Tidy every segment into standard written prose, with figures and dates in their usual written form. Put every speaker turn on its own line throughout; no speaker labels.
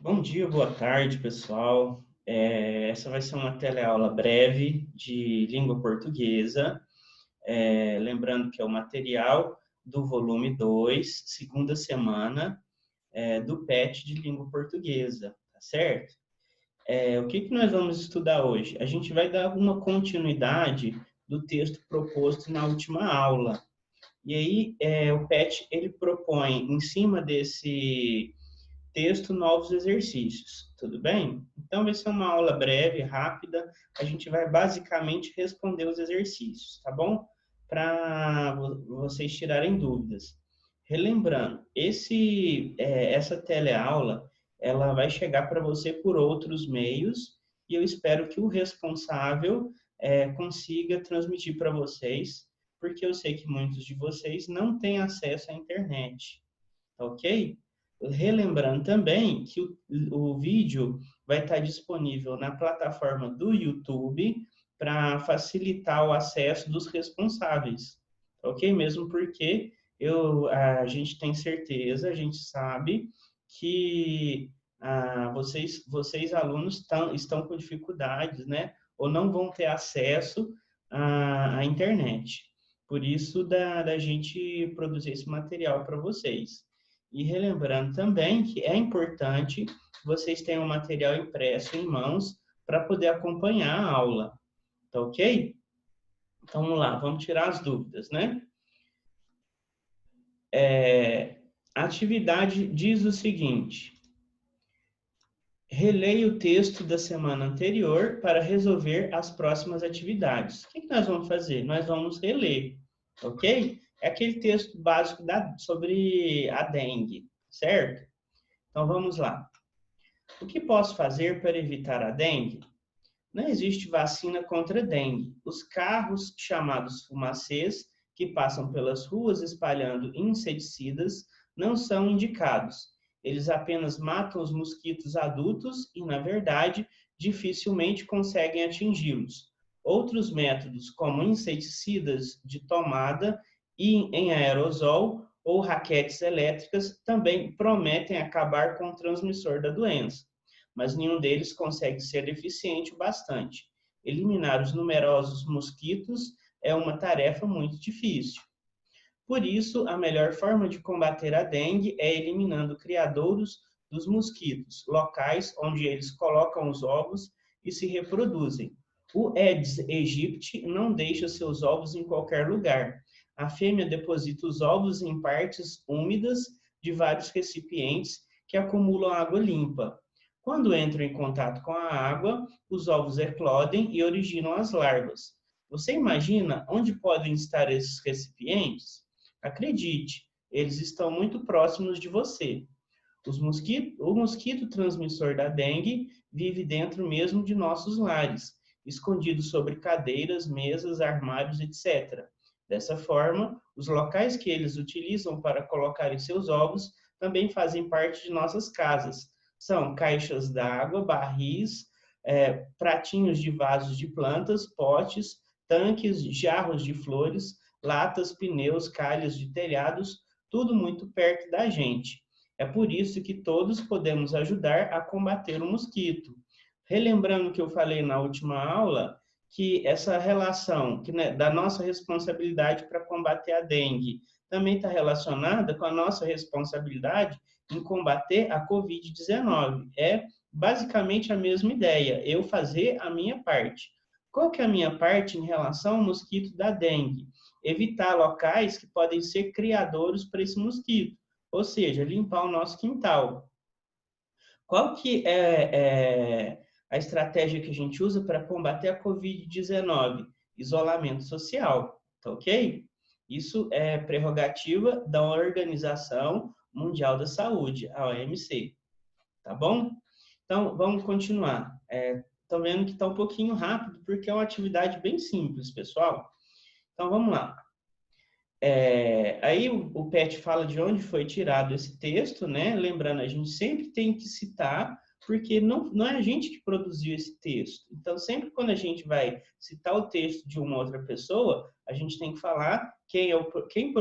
Bom dia, boa tarde, pessoal. Essa vai ser uma teleaula breve de língua portuguesa. Lembrando que é o material do volume 2, segunda semana, do PET de língua portuguesa, tá certo? O que nós vamos estudar hoje? A gente vai dar uma continuidade do texto proposto na última aula. E aí, o PET, ele propõe, em cima desse texto, novos exercícios, tudo bem? Então, vai ser uma aula breve, rápida, a gente vai basicamente responder os exercícios, tá bom? Para vocês tirarem dúvidas. Relembrando, essa teleaula, ela vai chegar para você por outros meios e eu espero que o responsável consiga transmitir para vocês, porque eu sei que muitos de vocês não têm acesso à internet, ok? Relembrando também que o vídeo vai estar disponível na plataforma do YouTube para facilitar o acesso dos responsáveis, ok? Mesmo porque a gente tem certeza, a gente sabe que vocês alunos estão com dificuldades, né? Ou não vão ter acesso à internet. Por isso, da gente produzir esse material para vocês. E relembrando também que é importante que vocês tenham o material impresso em mãos para poder acompanhar a aula, tá ok? Então, vamos lá, vamos tirar as dúvidas, né? A atividade diz o seguinte: releia o texto da semana anterior para resolver as próximas atividades. O que nós vamos fazer? Nós vamos reler, ok? É aquele texto básico sobre a dengue, certo? Então, vamos lá. O que posso fazer para evitar a dengue? Não existe vacina contra a dengue. Os carros, chamados fumacês, que passam pelas ruas espalhando inseticidas, não são indicados. Eles apenas matam os mosquitos adultos e, na verdade, dificilmente conseguem atingi-los. Outros métodos, como inseticidas de tomada e em aerosol ou raquetes elétricas, também prometem acabar com o transmissor da doença, mas nenhum deles consegue ser eficiente o bastante. Eliminar os numerosos mosquitos é uma tarefa muito difícil. Por isso, a melhor forma de combater a dengue é eliminando criadouros dos mosquitos, locais onde eles colocam os ovos e se reproduzem. O Aedes aegypti não deixa seus ovos em qualquer lugar. A fêmea deposita os ovos em partes úmidas de vários recipientes que acumulam água limpa. Quando entram em contato com a água, os ovos eclodem e originam as larvas. Você imagina onde podem estar esses recipientes? Acredite, eles estão muito próximos de você. O mosquito transmissor da dengue vive dentro mesmo de nossos lares, escondido sobre cadeiras, mesas, armários, etc. Dessa forma, os locais que eles utilizam para colocarem seus ovos também fazem parte de nossas casas. São caixas d'água, barris, pratinhos de vasos de plantas, potes, tanques, jarros de flores, latas, pneus, calhas de telhados, tudo muito perto da gente. É por isso que todos podemos ajudar a combater o mosquito. Relembrando o que eu falei na última aula, que essa relação da nossa responsabilidade para combater a dengue também está relacionada com a nossa responsabilidade em combater a Covid-19. É basicamente a mesma ideia, eu fazer a minha parte. Qual que é a minha parte em relação ao mosquito da dengue? Evitar locais que podem ser criadouros para esse mosquito, ou seja, limpar o nosso quintal. Qual que é a estratégia que a gente usa para combater a Covid-19? Isolamento social, tá ok? Isso é prerrogativa da Organização Mundial da Saúde, a OMC, tá bom? Então, vamos continuar. Estão vendo que está um pouquinho rápido, porque é uma atividade bem simples, pessoal. Então, vamos lá. Aí o PET fala de onde foi tirado esse texto, né? Lembrando, a gente sempre tem que citar, porque não é a gente que produziu esse texto. Então, sempre quando a gente vai citar o texto de uma outra pessoa, a gente tem que falar quem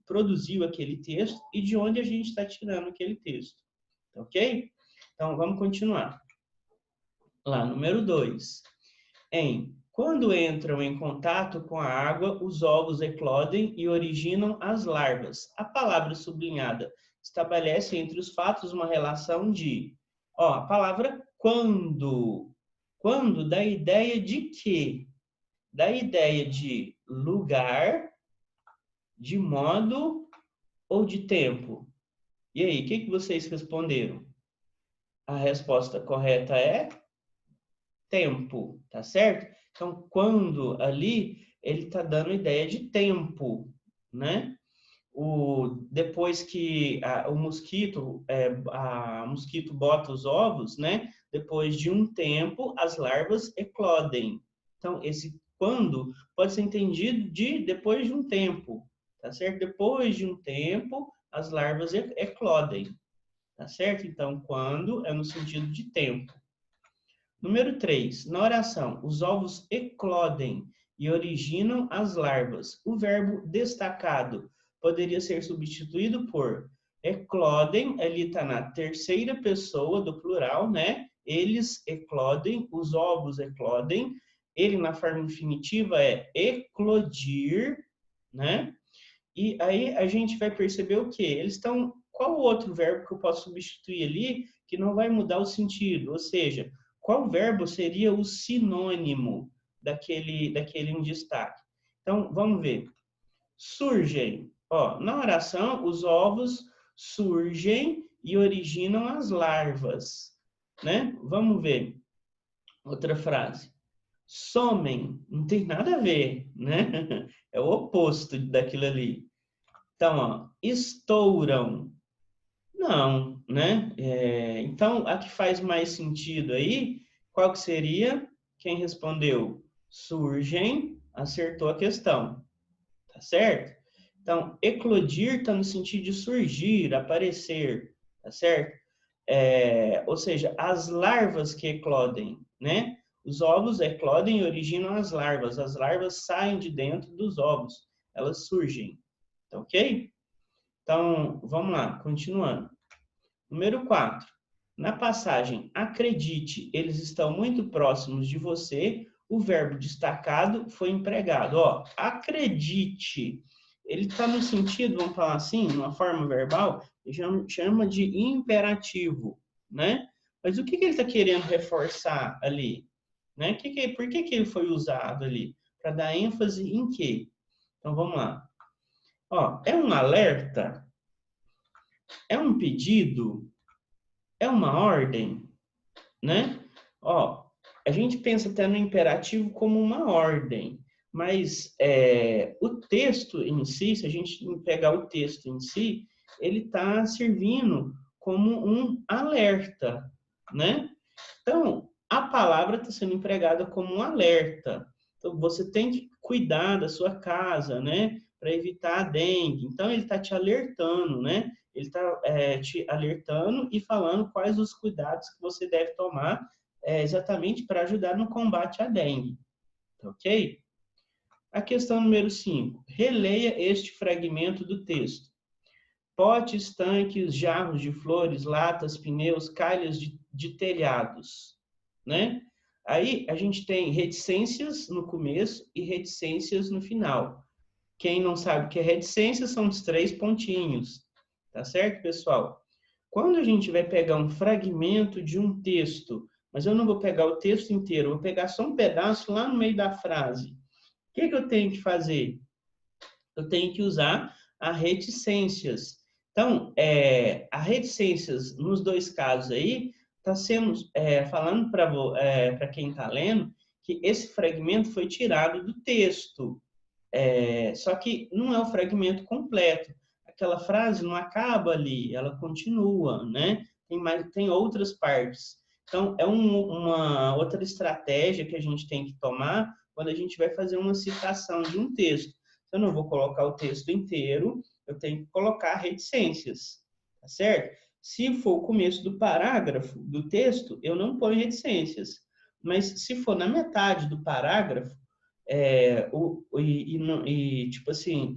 produziu aquele texto e de onde a gente está tirando aquele texto, ok? Então, vamos continuar. Lá, número 2. Quando entram em contato com a água, os ovos eclodem e originam as larvas. A palavra sublinhada estabelece entre os fatos uma relação de... Ó, a palavra quando. Quando dá ideia de quê? Dá ideia de lugar, de modo ou de tempo? E aí, o que vocês responderam? A resposta correta é tempo, tá certo? Então, quando ali, ele está dando ideia de tempo, né? Depois que o mosquito, a mosquito bota os ovos, né? Depois de um tempo, as larvas eclodem. Então, esse quando pode ser entendido de depois de um tempo, tá certo? Depois de um tempo, as larvas eclodem, tá certo? Então, quando é no sentido de tempo. Número 3. Na oração, os ovos eclodem e originam as larvas. O verbo destacado poderia ser substituído por eclodem, ali está na terceira pessoa do plural, né? Eles eclodem, os ovos eclodem. Ele, na forma infinitiva, é eclodir, né? E aí a gente vai perceber o quê? Eles estão... Qual o outro verbo que eu posso substituir ali que não vai mudar o sentido? Ou seja, qual verbo seria o sinônimo daquele em destaque? Então, vamos ver. Surgem. Ó, na oração, os ovos surgem e originam as larvas, né? Vamos ver. Outra frase. Somem. Não tem nada a ver, né? É o oposto daquilo ali. Então, ó, estouram. Não, né? Então, a que faz mais sentido aí, qual que seria? Quem respondeu? Surgem, acertou a questão, tá certo? Então, eclodir está no sentido de surgir, aparecer, tá certo? Ou seja, as larvas que eclodem, né? Os ovos eclodem e originam as larvas saem de dentro dos ovos, elas surgem, tá ok? Então, vamos lá, continuando. Número 4. Na passagem acredite, eles estão muito próximos de você, o verbo destacado foi empregado. Ó, acredite, ele está no sentido, vamos falar assim, numa forma verbal, chama de imperativo, né? Mas o que ele está querendo reforçar ali? Né? Por que ele foi usado ali? Para dar ênfase em quê? Então, vamos lá. Ó, é um alerta? É um pedido? É uma ordem, né? Ó, a gente pensa até no imperativo como uma ordem, mas o texto em si, se a gente pegar o texto em si, ele está servindo como um alerta, né? Então, a palavra está sendo empregada como um alerta. Então, você tem que cuidar da sua casa, né? Para evitar a dengue. Então, ele está te alertando, né? Ele está te alertando e falando quais os cuidados que você deve tomar exatamente para ajudar no combate à dengue. Ok? A questão número 5. Releia este fragmento do texto. Potes, tanques, jarros de flores, latas, pneus, calhas de telhados, né? Aí a gente tem reticências no começo e reticências no final. Quem não sabe o que é reticência são os 3 pontinhos, tá certo, pessoal? Quando a gente vai pegar um fragmento de um texto, mas eu não vou pegar o texto inteiro, eu vou pegar só um pedaço lá no meio da frase. O que eu tenho que fazer? Eu tenho que usar as reticências. Então, a reticências nos dois casos aí, está sendo falando para quem está lendo que esse fragmento foi tirado do texto. Só que não é o fragmento completo. Aquela frase não acaba ali, ela continua, né? Tem outras partes. Então, é uma outra estratégia que a gente tem que tomar quando a gente vai fazer uma citação de um texto. Eu não vou colocar o texto inteiro, eu tenho que colocar reticências, tá certo? Se for o começo do parágrafo do texto, eu não ponho reticências. Mas se for na metade do parágrafo, tipo assim,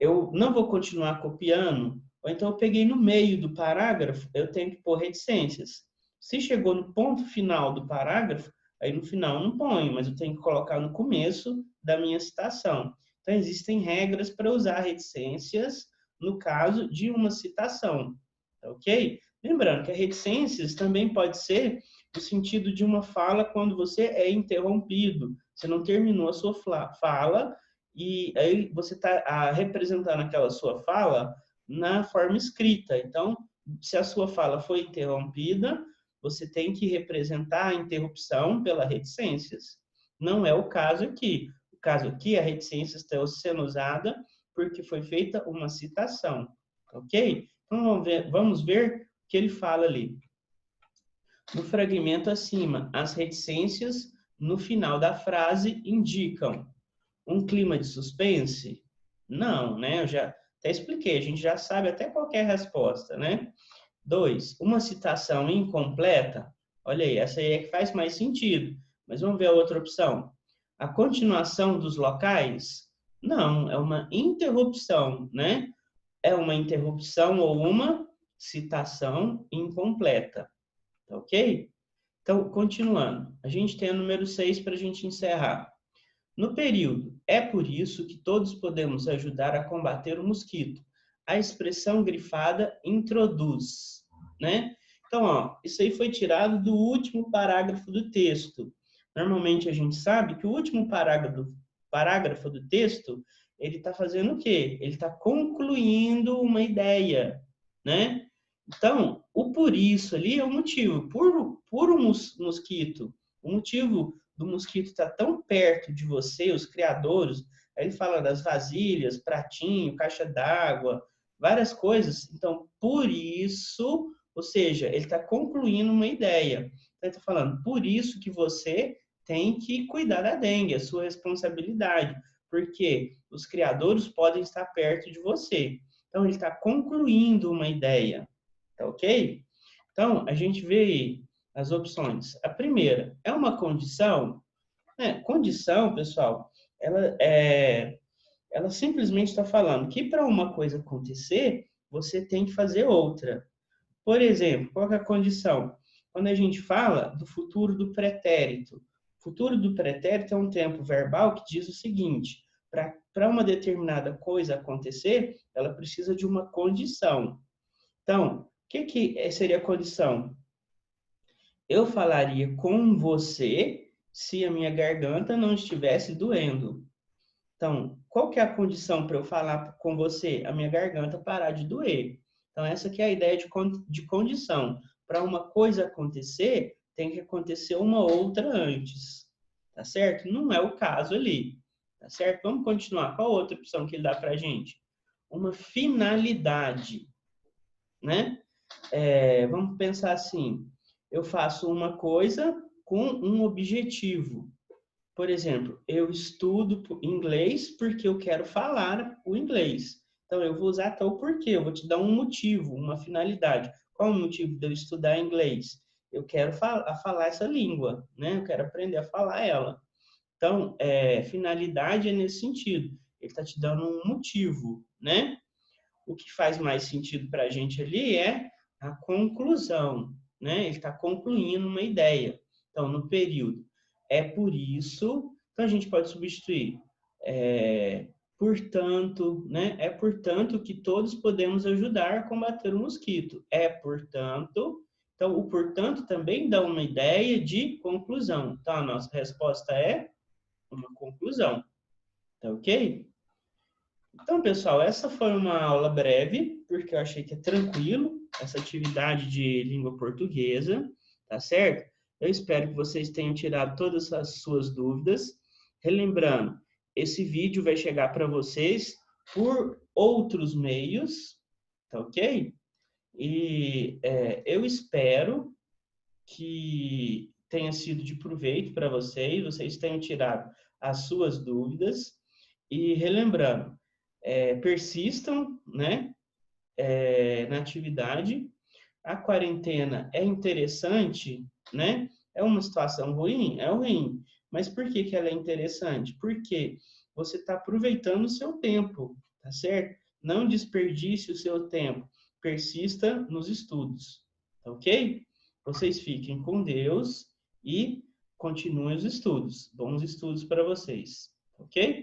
eu não vou continuar copiando, ou então eu peguei no meio do parágrafo, eu tenho que pôr reticências. Se chegou no ponto final do parágrafo, aí no final eu não ponho, mas eu tenho que colocar no começo da minha citação. Então, existem regras para usar reticências no caso de uma citação, ok? Lembrando que a reticências também pode ser no sentido de uma fala quando você é interrompido, você não terminou a sua fala e aí você está representando aquela sua fala na forma escrita. Então, se a sua fala foi interrompida, você tem que representar a interrupção pela reticências. Não é o caso aqui. O caso aqui, a reticência está sendo usada porque foi feita uma citação, ok? Então, vamos ver o que ele fala ali. No fragmento acima, as reticências no final da frase indicam um clima de suspense? Não, né? Eu já até expliquei, a gente já sabe até qual é a resposta, né? 2. Uma citação incompleta? Olha aí, essa aí é que faz mais sentido. Mas vamos ver a outra opção. A continuação dos locais? Não, é uma interrupção, né? É uma interrupção ou uma citação incompleta. Tá ok? Então, continuando. A gente tem o número 6 para a gente encerrar. No período, é por isso que todos podemos ajudar a combater o mosquito. A expressão grifada introduz, né? Então, ó, isso aí foi tirado do último parágrafo do texto. Normalmente a gente sabe que o último parágrafo do texto, ele está fazendo o quê? Ele está concluindo uma ideia, né? Então, o por isso ali é o motivo. Por um mosquito, o motivo do mosquito estar tão perto de você, os criadores, aí ele fala das vasilhas, pratinho, caixa d'água, várias coisas. Então, por isso, ou seja, ele está concluindo uma ideia. Então, ele está falando, por isso que você tem que cuidar da dengue, é sua responsabilidade, porque os criadores podem estar perto de você. Então, ele está concluindo uma ideia, tá ok? Então, a gente vê aí as opções. A primeira é uma condição. Condição, pessoal, ela simplesmente está falando que para uma coisa acontecer, você tem que fazer outra. Por exemplo, qual é a condição? Quando a gente fala do futuro do pretérito. O futuro do pretérito é um tempo verbal que diz o seguinte: para uma determinada coisa acontecer, ela precisa de uma condição. Então, o que seria a condição? Eu falaria com você se a minha garganta não estivesse doendo. Então, qual que é a condição para eu falar com você? A minha garganta parar de doer. Então, essa que é a ideia de condição. Para uma coisa acontecer, tem que acontecer uma outra antes. Tá certo? Não é o caso ali. Tá certo? Vamos continuar. Qual outra opção que ele dá para a gente? Uma finalidade, né? Vamos pensar assim, eu faço uma coisa com um objetivo. Por exemplo, eu estudo inglês porque eu quero falar o inglês. Então, eu vou usar tal porquê, eu vou te dar um motivo, uma finalidade. Qual é o motivo de eu estudar inglês? Eu quero falar essa língua, né? Eu quero aprender a falar ela. Então, finalidade é nesse sentido. Ele está te dando um motivo, né? O que faz mais sentido para a gente ali é a conclusão, né? Ele está concluindo uma ideia. Então, no período, é por isso, então a gente pode substituir, portanto, né? É portanto que todos podemos ajudar a combater o mosquito. É portanto, então o portanto também dá uma ideia de conclusão. Então, a nossa resposta é uma conclusão, tá ok? Então, pessoal, essa foi uma aula breve, porque eu achei que é tranquilo essa atividade de língua portuguesa, tá certo? Eu espero que vocês tenham tirado todas as suas dúvidas. Relembrando, esse vídeo vai chegar para vocês por outros meios, tá ok? E eu espero que tenha sido de proveito para vocês tenham tirado as suas dúvidas. E relembrando, persistam, né, na atividade. A quarentena é interessante, né? É uma situação ruim? É ruim. Mas por que que ela é interessante? Porque você está aproveitando o seu tempo, tá certo? Não desperdice o seu tempo. Persista nos estudos, tá ok? Vocês fiquem com Deus e continuem os estudos. Bons estudos para vocês, ok?